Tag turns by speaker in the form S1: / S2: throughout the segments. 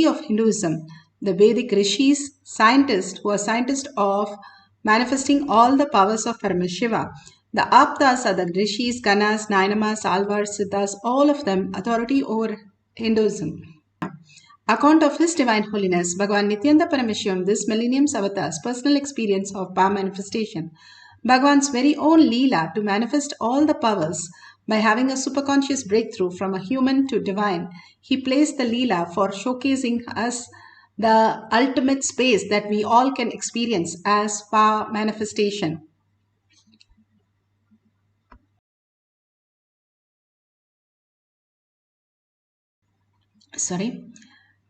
S1: of Hinduism. The Vedic rishis, scientists who are scientists of manifesting all the powers of Paramashiva. The Aptas are the rishis, Ganas, Nainamas, Alvars, Siddhas, all of them authority over Hinduism. Account of His Divine Holiness, Bhagavan Nithyananda Paramashivam, this millennium's avatar's personal experience of power manifestation. Bhagavan's very own Leela to manifest all the powers by having a superconscious breakthrough from a human to divine. He placed the Leela for showcasing us the ultimate space that we all can experience as power manifestation.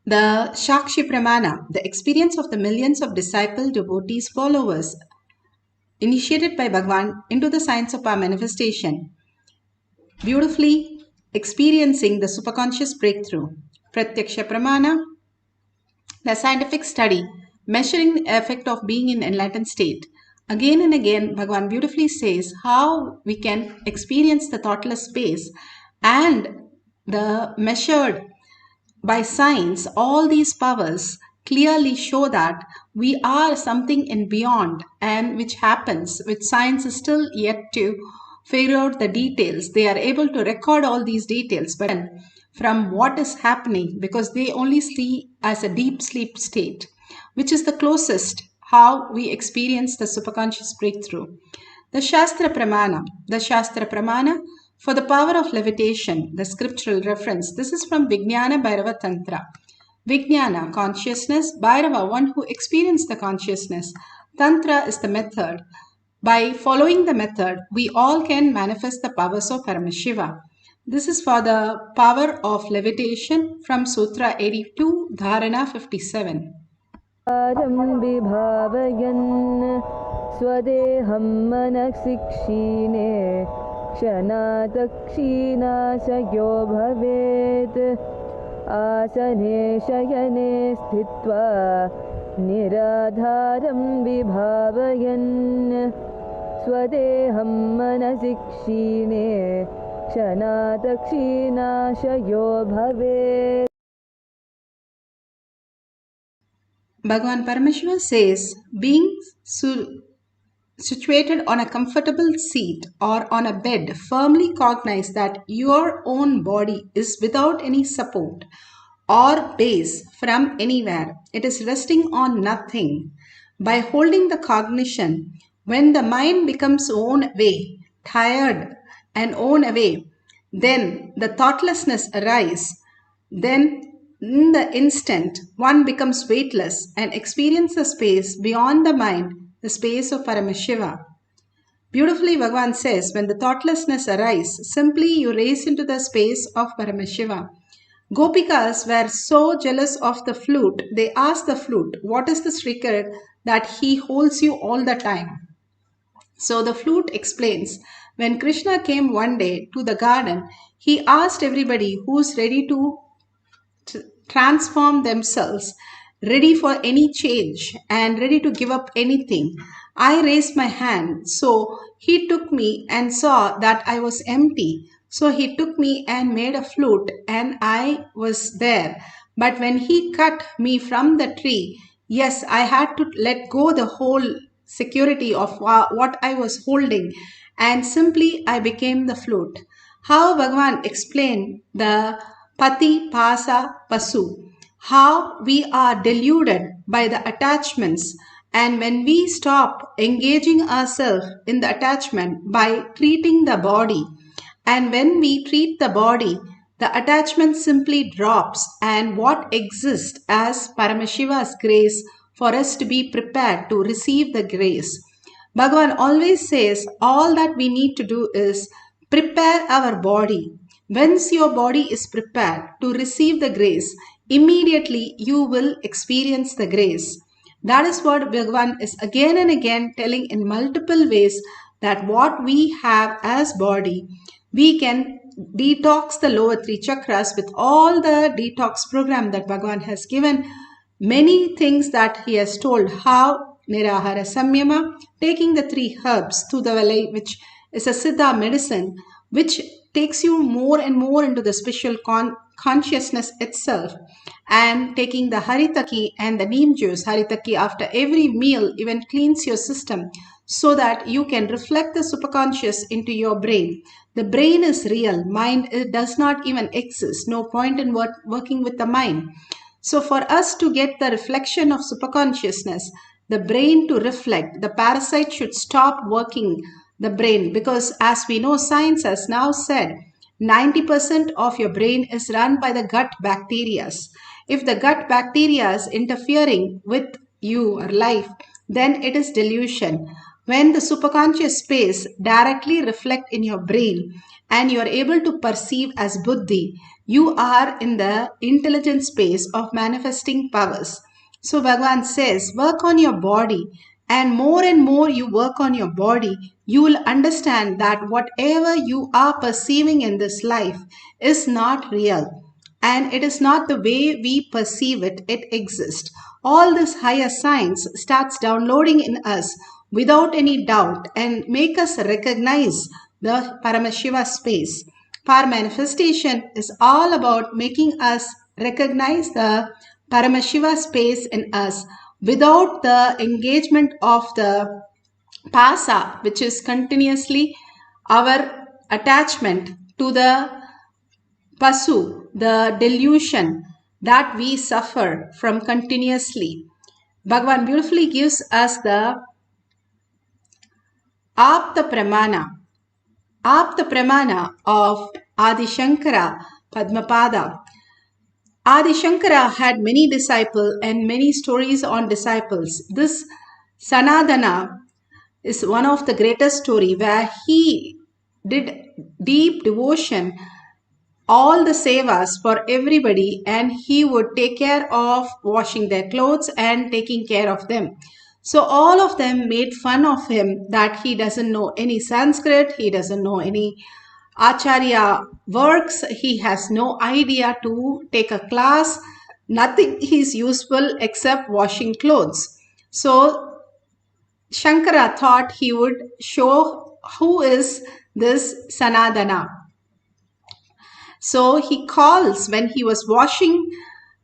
S1: The Shakshi Pramana, the experience of the millions of disciple, devotees, followers, initiated by Bhagavan into the science of power manifestation, beautifully experiencing the superconscious breakthrough. Pratyaksha Pramana, the scientific study, measuring the effect of being in enlightened state. Again and again, Bhagavan beautifully says how we can experience the thoughtless space and the measured by science, all these powers clearly show that we are something in beyond, and which happens, which science is still yet to figure out the details. They are able to record all these details, but from what is happening, because they only see as a deep sleep state, which is the closest how we experience the superconscious breakthrough. The Shastra Pramana for the power of levitation, the scriptural reference. This is from Vijnana Bhairava Tantra. Vijnana, consciousness. Bhairava, one who experienced the consciousness. Tantra is the method. By following the method, we all can manifest the powers of Paramashiva. This is for the power of levitation from Sutra 82, Dharana 57.
S2: Swadeham manaksikshine Kshanatakshinashayo bhavet Asane shayane sthitva Niradharam vibhavayan Swadeham manaksikshine Kshanatakshinashayo bhavet.
S1: Bhagavan Paramashiva says, being situated on a comfortable seat or on a bed, firmly cognize that your own body is without any support or base from anywhere. It is resting on nothing. By holding the cognition, when the mind becomes worn away, tired and worn away, then the thoughtlessness arises. Then in the instant, one becomes weightless and experiences a space beyond the mind, the space of Paramashiva. Beautifully, Bhagavan says, when the thoughtlessness arises, simply you raise into the space of Paramashiva. Gopikas were so jealous of the flute, they asked the flute, what is the secret that he holds you all the time? So the flute explains, when Krishna came one day to the garden, he asked everybody who's ready to transform themselves, ready for any change and ready to give up anything. I raised my hand, so he took me and saw that I was empty. So he took me and made a flute and I was there. But when he cut me from the tree, yes, I had to let go the whole security of what I was holding, and simply I became the flute. How Bhagavan explained the Pati Pasa Pasu, how we are deluded by the attachments, and when we stop engaging ourselves in the attachment by treating the body, and when we treat the body, the attachment simply drops, and what exists as Paramashiva's grace for us to be prepared to receive the grace. Bhagavan always says all that we need to do is prepare our body. Once your body is prepared to receive the grace, immediately you will experience the grace. That is what Bhagavan is again and again telling in multiple ways, that what we have as body, we can detox the lower three chakras with all the detox program that Bhagavan has given. Many things that he has told, how Nirahara Samyama, taking the 3 herbs, Tudavalai, which is a Siddha medicine, which takes you more and more into the spiritual consciousness itself. and taking the haritaki and the neem juice, haritaki after every meal, even cleans your system so that you can reflect the superconscious into your brain. The brain is real, mind it does not even exist. No point in working with the mind. So, for us to get the reflection of superconsciousness, the brain to reflect, the parasite should stop working the brain, because, as we know, science has now said 90% of your brain is run by the gut bacteria. If the gut bacteria is interfering with your life, then it is delusion. When the superconscious space directly reflect in your brain and you are able to perceive as buddhi, you are in the intelligent space of manifesting powers. So Bhagavan says, work on your body, and more you work on your body, you will understand that whatever you are perceiving in this life is not real. And it is not the way we perceive it, it exists. All this higher science starts downloading in us without any doubt and make us recognize the Paramashiva space. Power manifestation is all about making us recognize the Paramashiva space in us without the engagement of the pasa, which is continuously our attachment to the pasu, the delusion that we suffer from continuously. Bhagavan beautifully gives us the Apta Pramana of Adi Shankara Padmapada. Adi Shankara had many disciples and many stories on disciples. This Sanadana is one of the greatest story where he did deep devotion, all the sevas for everybody, and he would take care of washing their clothes and taking care of them. So all of them made fun of him that he doesn't know any Sanskrit, he doesn't know any Acharya works, he has no idea to take a class, nothing is useful except washing clothes. So Shankara thought he would show who is this Sanadana. So he calls when he was washing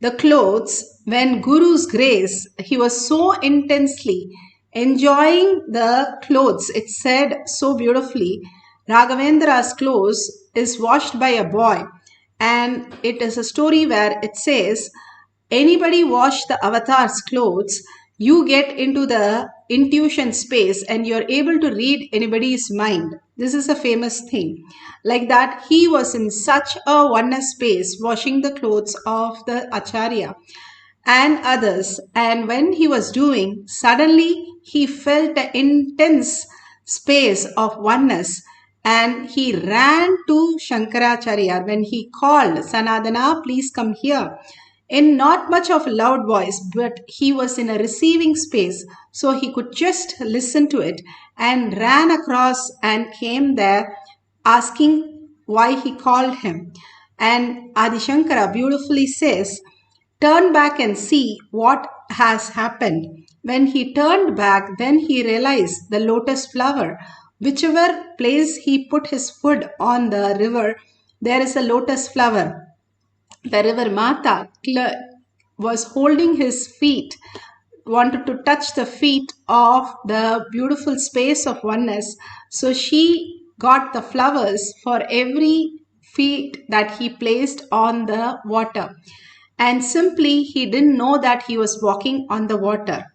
S1: the clothes, when Guru's grace, he was so intensely enjoying the clothes. It said so beautifully, Raghavendra's clothes is washed by a boy. And it is a story where it says, anybody wash the avatar's clothes, you get into the intuition space and you're able to read anybody's mind. This is a famous thing. Like that, he was in such a oneness space washing the clothes of the Acharya and others. And when he was doing, suddenly he felt an intense space of oneness and he ran to Shankaracharya when he called, Sanadana, please come here. In not much of a loud voice, but he was in a receiving space, so he could just listen to it and ran across and came there asking why he called him. And Adi Shankara beautifully says, turn back and see what has happened. When he turned back, then he realized the lotus flower. Whichever place he put his foot on the river, there is a lotus flower. The river Mata was holding his feet, wanted to touch the feet of the beautiful space of oneness. So she got the flowers for every feet that he placed on the water. And simply, he didn't know that he was walking on the water.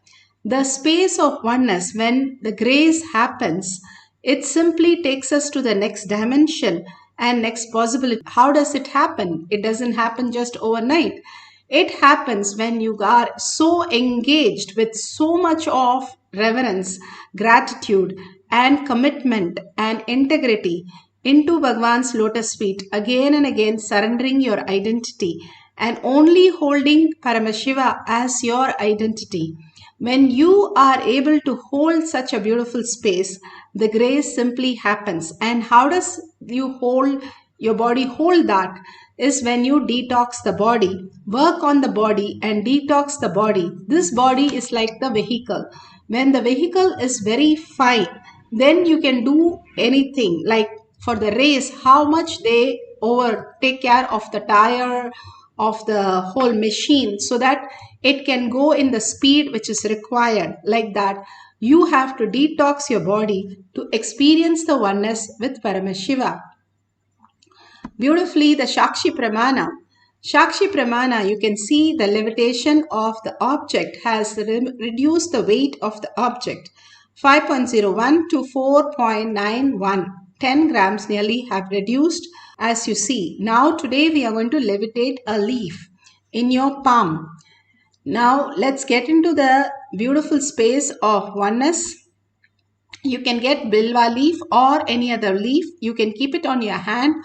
S1: The space of oneness, when the grace happens, it simply takes us to the next dimension and next possibility. How does it happen? It doesn't happen just overnight. It happens when you are so engaged with so much of reverence, gratitude, and commitment and integrity into Bhagwan's lotus feet, again and again surrendering your identity and only holding Paramashiva as your identity. When you are able to hold such a beautiful space, the grace simply happens. And how does you hold your body hold that? Is when you detox the body, work on the body and detox the body. This body is like the vehicle. When the vehicle is very fine, then you can do anything. Like for the race, how much they over take care of the tire, of the whole machine so that it can go in the speed which is required. Like that, you have to detox your body to experience the oneness with Paramashiva. Beautifully, the Shakshi Pramana. Shakshi Pramana, you can see the levitation of the object has reduced the weight of the object. 5.01 to 4.91. 10 grams nearly have reduced, as you see. Now today we are going to levitate a leaf in your palm. Now let's get into the beautiful space of oneness. You can get bilva leaf or any other leaf. You can keep it on your hand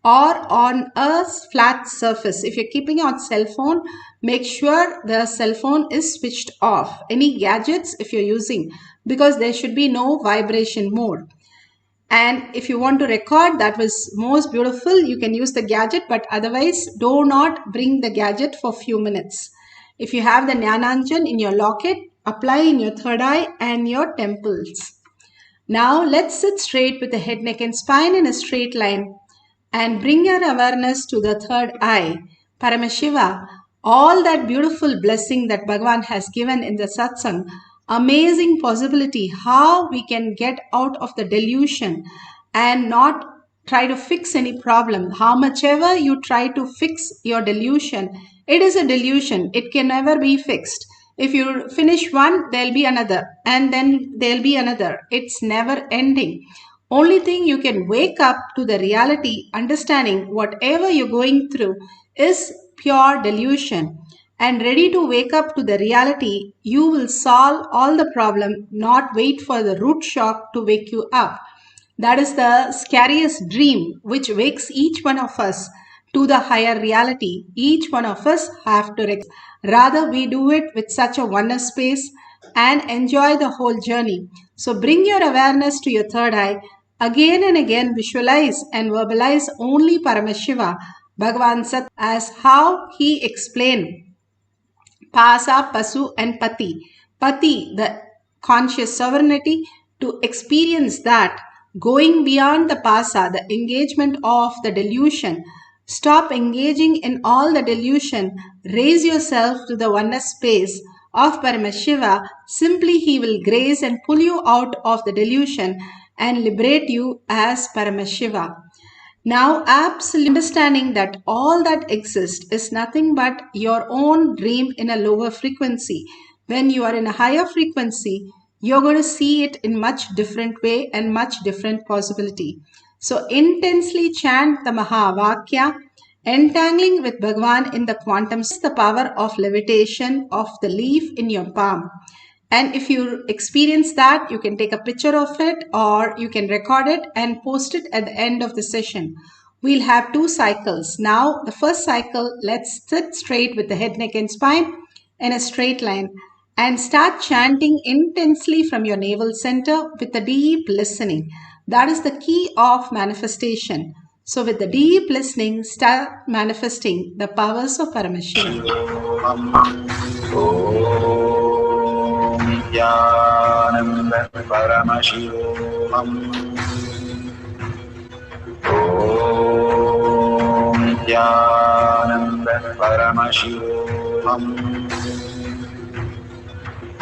S1: or on a flat surface. If you're keeping it on cell phone, make sure the cell phone is switched off. Any gadgets if you're using, because there should be no vibration mode. And if you want to record, that was most beautiful, you can use the gadget, but otherwise do not bring the gadget for few minutes. If you have the Jnananjan in your locket, apply in your third eye and your temples. Now let's sit straight with the head, neck and spine in a straight line and bring your awareness to the third eye. Paramashiva, all that beautiful blessing that Bhagavan has given in the satsang, amazing possibility how we can get out of the delusion and not try to fix any problem. How much ever you try to fix your delusion, it is a delusion. It can never be fixed. If you finish one, there'll be another, and then there'll be another. It's never ending. Only thing you can wake up to the reality, understanding whatever you're going through is pure delusion, and ready to wake up to the reality, you will solve all the problem, not wait for the root shock to wake you up. That is the scariest dream which wakes each one of us to the higher reality. Each one of us have to rather we do it with such a oneness space and enjoy the whole journey. So bring your awareness to your third eye. Again and again visualize and verbalize only Paramashiva, Bhagavan Sat, as how he explained Pasa, Pasu and Pati. Pati, the conscious sovereignty, to experience that, going beyond the Pasa, the engagement of the delusion. Stop engaging in all the delusion. Raise yourself to the oneness space of Paramashiva. Simply he will grace and pull you out of the delusion and liberate you as Paramashiva. Now, absolutely understanding that all that exists is nothing but your own dream in a lower frequency. When you are in a higher frequency, you're going to see it in much different way and much different possibility. So intensely chant the Mahavakya, entangling with Bhagavan in the quantum, the power of levitation of the leaf in your palm. And if you experience that, you can take a picture of it or you can record it and post it at the end of the session. We'll have 2 cycles. Now, the first cycle, let's sit straight with the head, neck and spine in a straight line and start chanting intensely from your navel center with a deep listening. That is the key of manifestation. So with the deep listening, start manifesting the powers of Paramashivoham.
S3: Nithyananda Paramashivoham. Om Nithyananda Paramashivoham.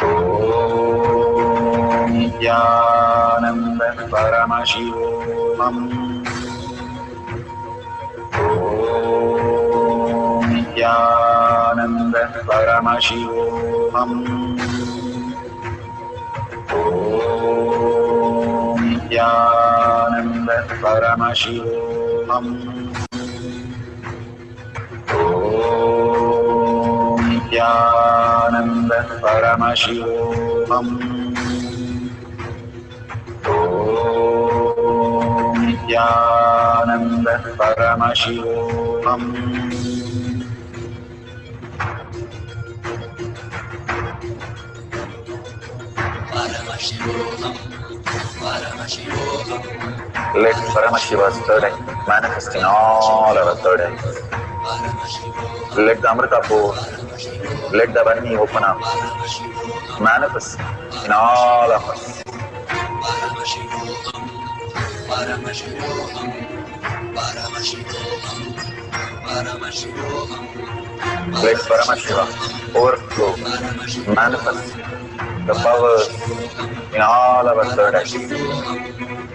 S3: Om Nithyananda Paramashivoham. Om Nithyananda Paramashivoham. Om Nithyananda Paramashivoham. Om Nithyananda Paramashivoham. Om Nithyananda Paramashivoham. Let Paramashiva's third eye manifest in all our third eyes. Let the Amrita pour, let the Varni open up, manifest in all of us. Paramashivoham, Paramashivoham, Paramashivoham, Paramashivoham. Let Paramashiva overflow, manifest the powers in all our third eye.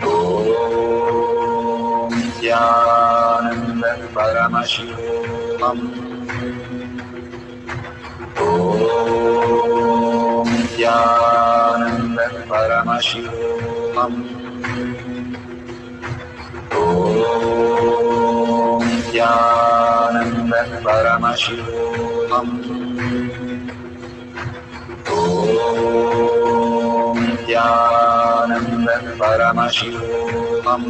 S3: Om Nithyananda Paramashivam. Om Nithyananda Paramashivam. Om Nithyananda Paramashivoham. Om Nithyananda Paramashivoham.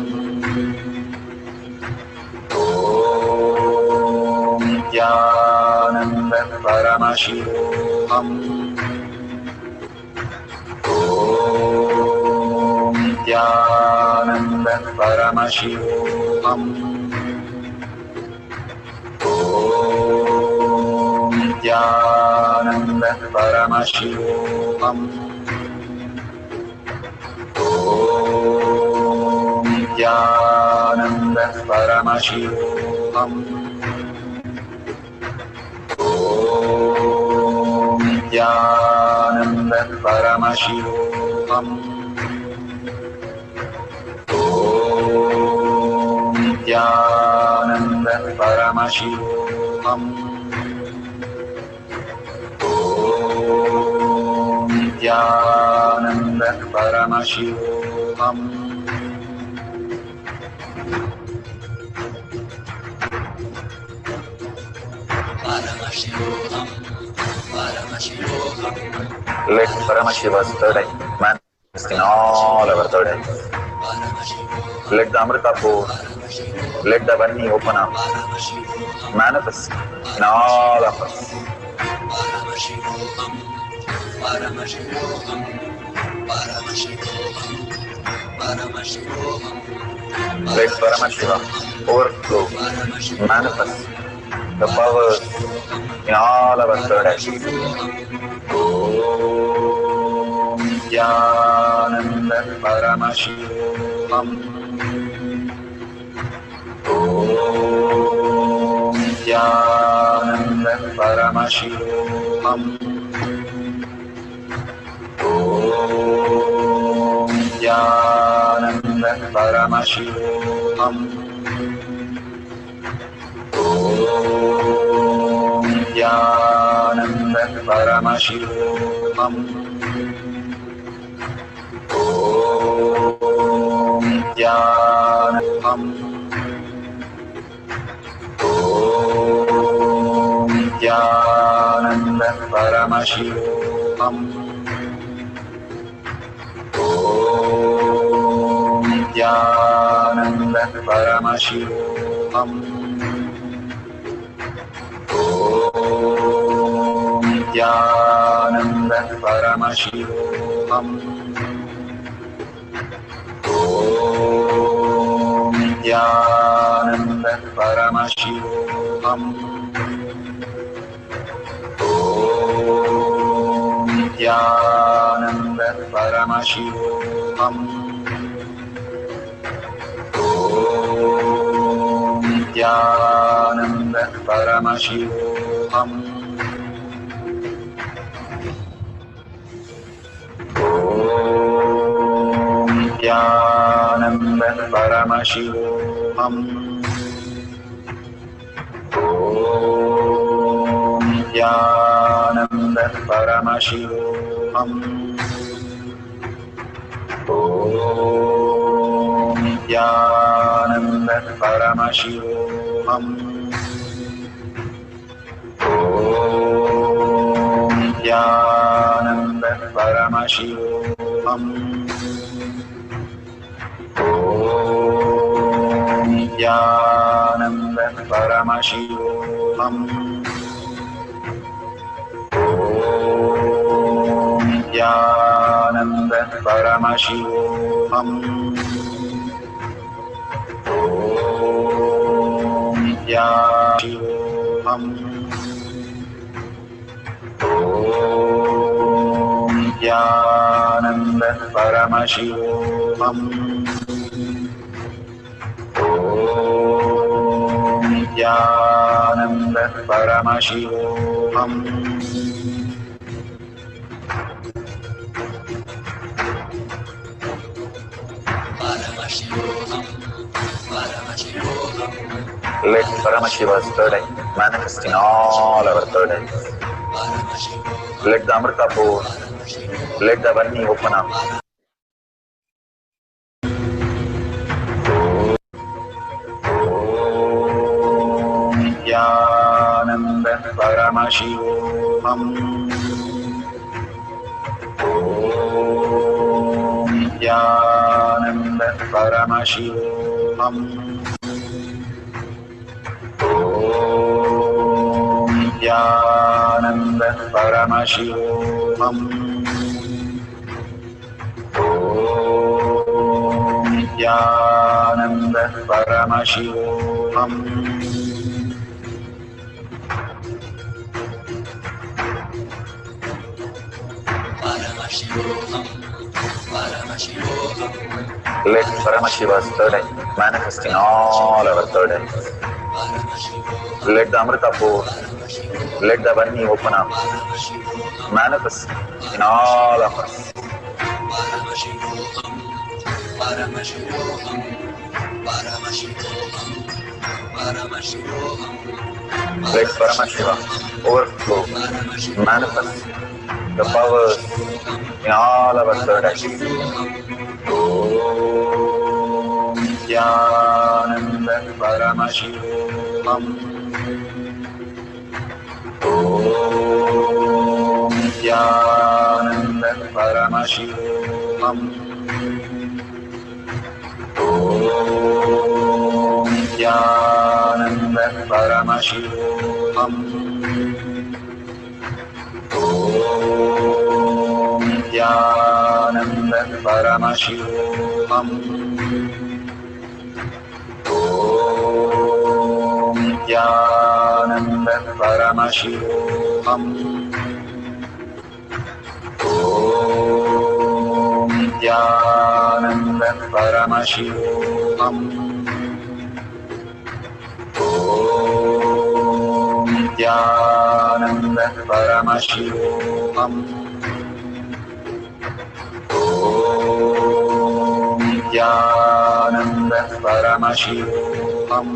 S3: Om Nithyananda Paramashivoham. Om Nithyananda Paramashivoham. Om Nithyananda Paramashivoham. Om Nithyananda Paramashivoham. Om Nithyananda Paramashivoham. Om Nithyananda Paramashivoham. Om Nithyananda Paramashivoham. Let Paramashiva's third eye manifest in all our third eyes. Let the Amrita pour, let the Vani open up, manifest in all of us. Let Paramashiva overflow, manifest the powers in all our third eyes. Om Nithyananda Paramashivam. Om Nithyananda Paramashivam. Om Nithyananda Paramashivam. Om Nithyananda Paramashivoham. Om Nithyanandam. Om Nithyananda Paramashivoham. Om Nithyananda Paramashivoham. Om Nithyananda Paramashivoham. Om Nithyananda Paramashivoham. Om Nithyananda Paramashivoham. Om Nithyananda Paramashivoham. Om Nithyananda Paramashivoham. Om Nithyananda Paramashivoham. Om Nithyananda Paramashivoham. Om Nithyananda Paramashivoham. Om Nithyananda Paramashivoham. Om Nithyananda Paramashivoham. Om Nithyananda Om Nithyananda Paramashivoham. Om Nithyananda Paramashivoham. Let Paramashiva's third eye manifest in all our third eyes. Let the Amrita pour, let the Vanni open up. Nithyananda Paramashivoham. Nithyananda Paramashivoham. Nithyananda Paramashivoham. Nithyananda Paramashivoham. Let Paramashiva's third eye manifest in all our third eyes. Let the Amrita pour, let the Vanni open up, manifest in all of us. Let Paramashiva overflow, manifest the powers in all our third eyes. Om Nithyananda Paramashivoham. Om Nithyananda Paramashivoham. Om Nithyananda Paramashivoham. Om Nithyananda Paramashivoham. Om Nithyananda Paramashivoham. Om Nithyananda Paramashivoham. Om Nithyananda Paramashivoham. Om Nithyananda Paramashivoham.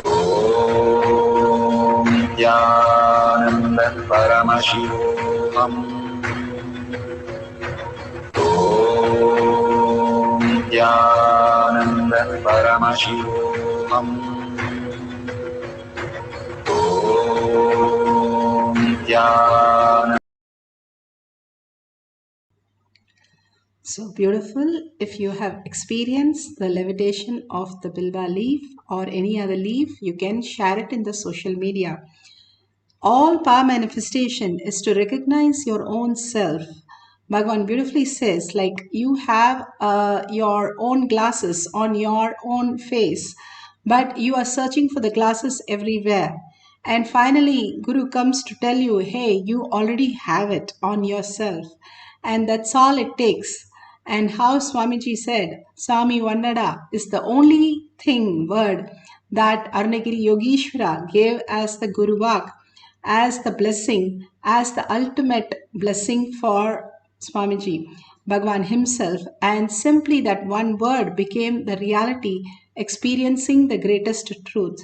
S3: Om Nithyananda Paramashivoham. Om Nithyananda Paramashivoham. Om Nithyananda.
S1: So beautiful. If you have experienced the levitation of the bilba leaf or any other leaf, you can share it in the social media. All power manifestation is to recognize your own self. Bhagavan beautifully says, like you have your own glasses on your own face, but you are searching for the glasses everywhere. And finally, Guru comes to tell you, hey, you already have it on yourself. And that's all it takes. And how Swamiji said, Swami Vannada is the only word that Arunagiri Yogeshwara gave as the Guru Vak, as the blessing, as the ultimate blessing for Swamiji, Bhagavan himself, and simply that one word became the reality, experiencing the greatest truth.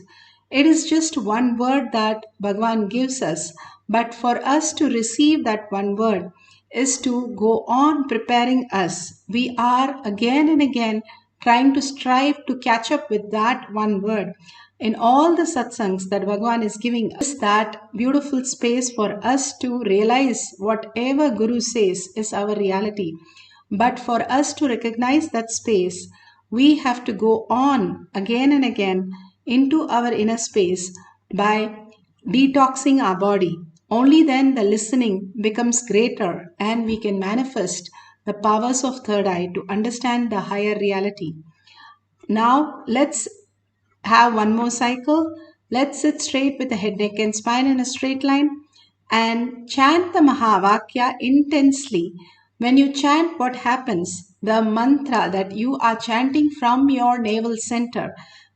S1: It is just one word that Bhagavan gives us, but for us to receive that one word is to go on preparing us. We are again and again trying to strive to catch up with that one word. In all the satsangs that Bhagavan is giving us, that beautiful space for us to realize whatever Guru says is our reality. But for us to recognize that space, we have to go on again and again into our inner space by detoxing our body. Only then the listening becomes greater and we can manifest the powers of third eye to understand the higher reality. Now let's have one more cycle. Let's sit straight with the head, neck and spine in a straight line and chant the Mahavakya intensely. When you chant, what happens? The mantra that you are chanting from your navel center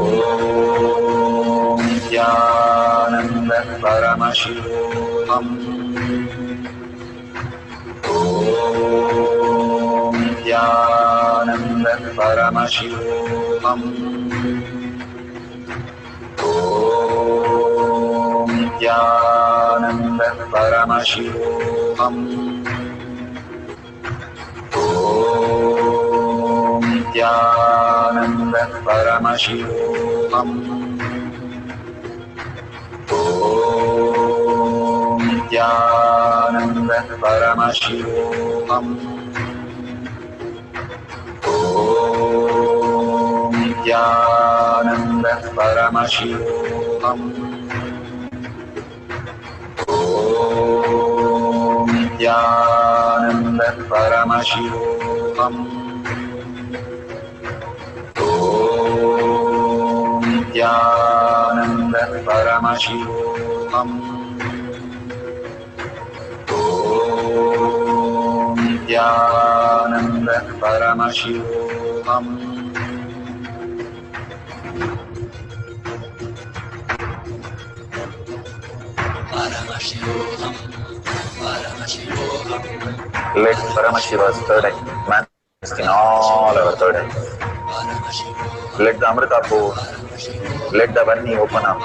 S3: Om Nithyananda Paramashivoham. Om Nithyananda Paramashivoham. Om Nithyananda Paramashivoham. Om Nithyananda Paramashivoham. Om Nithyananda Paramashivoham. Om Nithyananda Paramashivoham. Om Nithyananda Paramashivoham. Om Nithyananda Paramashivoham. Om Nithyananda Paramashivoham. Let Paramashiva's third eye manifest in all our third eyes. Let the Amrita pour, let the Vani open up,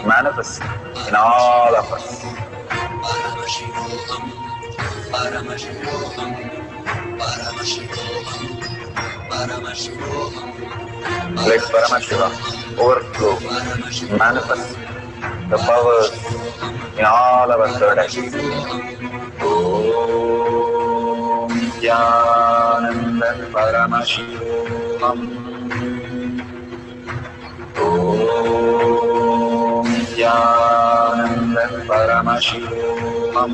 S3: manifest in all of us. Let Paramashiva overflow, manifest the powers in all our third eyes. Om Nithyananda Paramashivoham. Om Nithyananda Paramashivoham.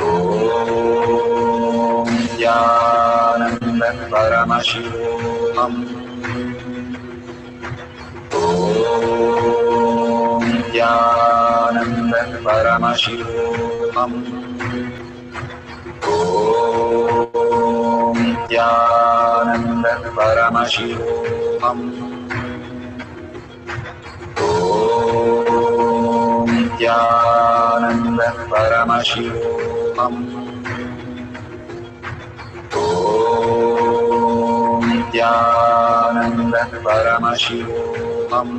S3: Om Nithyananda Paramashivoham. Om Nithyananda Paramashivoham. Om Nithyananda Paramashivoham. Om Nithyananda Paramashivoham. Om Nithyananda Paramashivoham. Om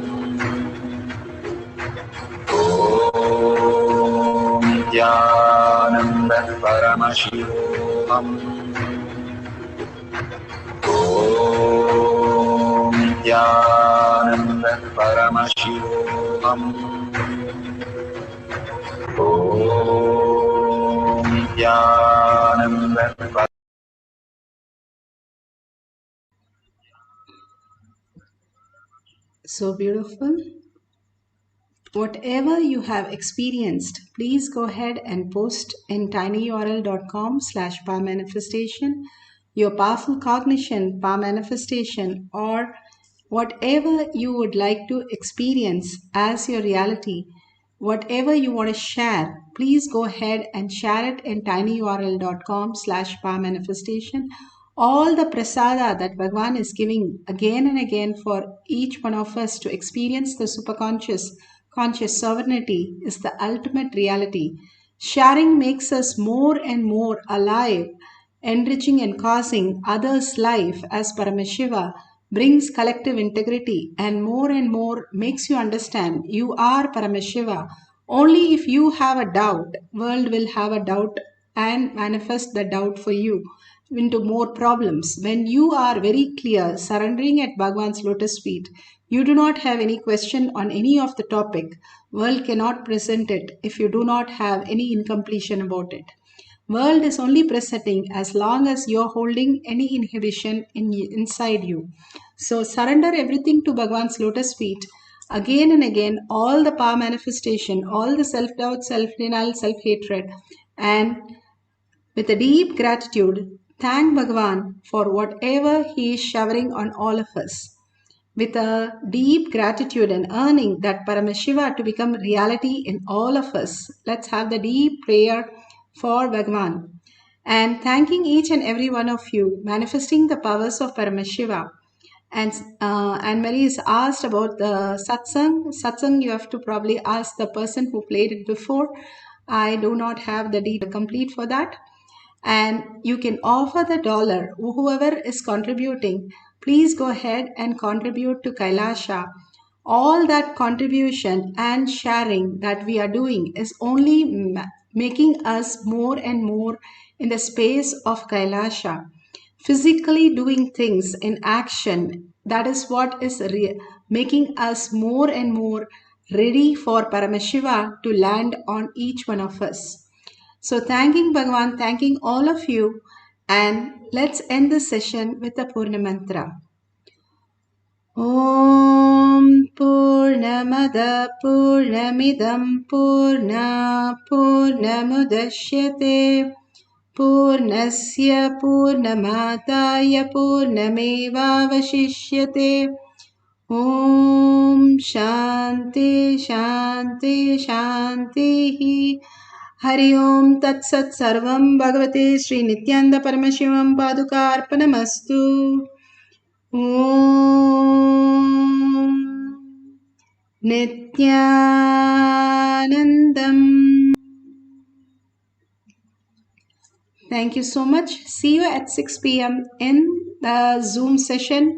S3: Nithyananda Paramashivoham. Om Nithyananda Paramashivoham. Om Nithyananda Paramashivoham.
S1: So beautiful. Whatever you have experienced, please go ahead and post in tinyurl.com/powermanifestation, your powerful cognition, power manifestation, or whatever you would like to experience as your reality, whatever you want to share, please go ahead and share it in tinyurl.com/powermanifestation. All the prasada that Bhagwan is giving again and again for each one of us to experience the superconscious, conscious sovereignty is the ultimate reality. Sharing makes us more and more alive, enriching and causing others' life as Paramashiva brings collective integrity and more makes you understand you are Paramashiva. Only if you have a doubt, world will have a doubt and manifest the doubt for you into more problems. When you are very clear, surrendering at Bhagwan's lotus feet, you do not have any question on any of the topic. World cannot present it if you do not have any incompletion about it. World is only presenting as long as you're holding any inhibition inside you. So surrender everything to Bhagwan's lotus feet. Again and again, all the power manifestation, all the self-doubt, self-denial, self-hatred, and with a deep gratitude, thank Bhagwan for whatever he is showering on all of us. With a deep gratitude and earning that Paramashiva to become reality in all of us, let's have the deep prayer for Bhagwan. And thanking each and every one of you, manifesting the powers of Paramashiva And Anne-Marie is asked about the satsang. Satsang, you have to probably ask the person who played it before. I do not have the detail complete for that. And you can offer the dollar. Whoever is contributing, please go ahead and contribute to Kailasha. All that contribution and sharing that we are doing is only making us more and more in the space of Kailasha. Physically doing things in action, that is what is making us more and more ready for Paramashiva to land on each one of us. So thanking Bhagavan, thanking all of you, and let's end this session with the Purna Mantra. Om Purnamada Purnamidam Purna Purnamudashyate Purnasya Purnamataya Purnamevavashishyate. Om Shanti Shanti Shanti. Hari Om Tat Sat Sarvam Bhagavate Sri Nithyananda Paramashivam Padukarpanamastu. Om Nithyanandam. Thank you so much. See you at 6 p.m. in the Zoom session.